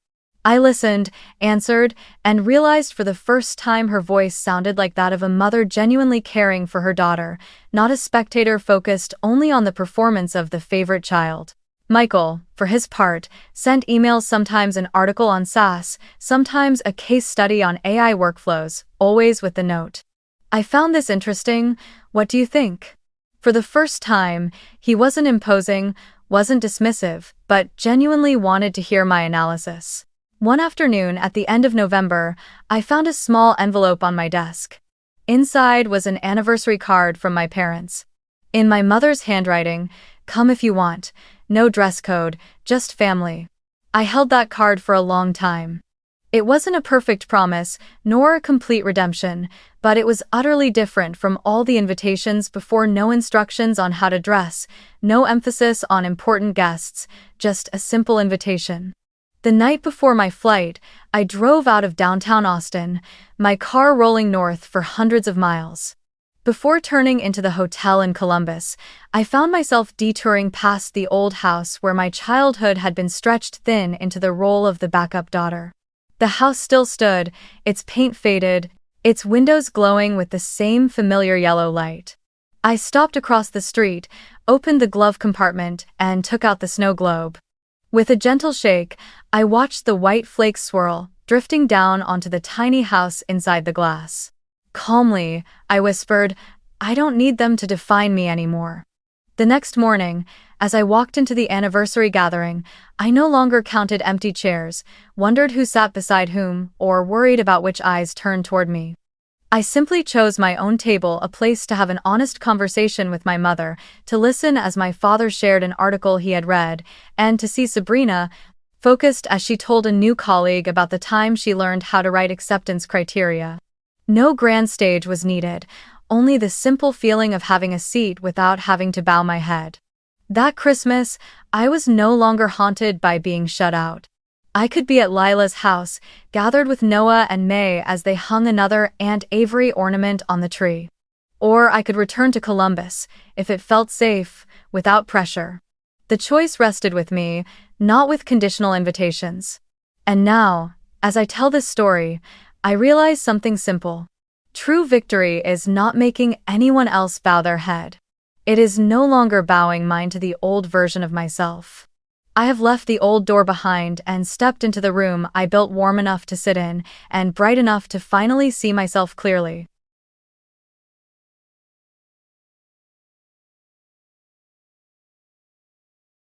I listened, answered, and realized for the first time her voice sounded like that of a mother genuinely caring for her daughter, not a spectator focused only on the performance of the favorite child. Michael, for his part, sent emails, sometimes an article on SaaS, sometimes a case study on AI workflows, always with the note, "I found this interesting, what do you think?" For the first time, he wasn't imposing, wasn't dismissive, but genuinely wanted to hear my analysis. One afternoon at the end of November, I found a small envelope on my desk. Inside was an anniversary card from my parents. In my mother's handwriting, "Come if you want, no dress code, just family." I held that card for a long time. It wasn't a perfect promise, nor a complete redemption, but it was utterly different from all the invitations before. No instructions on how to dress, no emphasis on important guests, just a simple invitation. The night before my flight, I drove out of downtown Austin, my car rolling north for hundreds of miles. Before turning into the hotel in Columbus, I found myself detouring past the old house where my childhood had been stretched thin into the role of the backup daughter. The house still stood, its paint faded, its windows glowing with the same familiar yellow light. I stopped across the street, opened the glove compartment, and took out the snow globe. With a gentle shake, I watched the white flakes swirl, drifting down onto the tiny house inside the glass. Calmly, I whispered, "I don't need them to define me anymore." The next morning, as I walked into the anniversary gathering, I no longer counted empty chairs, wondered who sat beside whom, or worried about which eyes turned toward me. I simply chose my own table, a place to have an honest conversation with my mother, to listen as my father shared an article he had read, and to see Sabrina, focused as she told a new colleague about the time she learned how to write acceptance criteria. No grand stage was needed, only the simple feeling of having a seat without having to bow my head. That Christmas, I was no longer haunted by being shut out. I could be at Lila's house, gathered with Noah and May as they hung another Aunt Avery ornament on the tree. Or I could return to Columbus, if it felt safe, without pressure. The choice rested with me, not with conditional invitations. And now, as I tell this story, I realize something simple. True victory is not making anyone else bow their head. It is no longer bowing mine to the old version of myself. I have left the old door behind and stepped into the room I built, warm enough to sit in and bright enough to finally see myself clearly.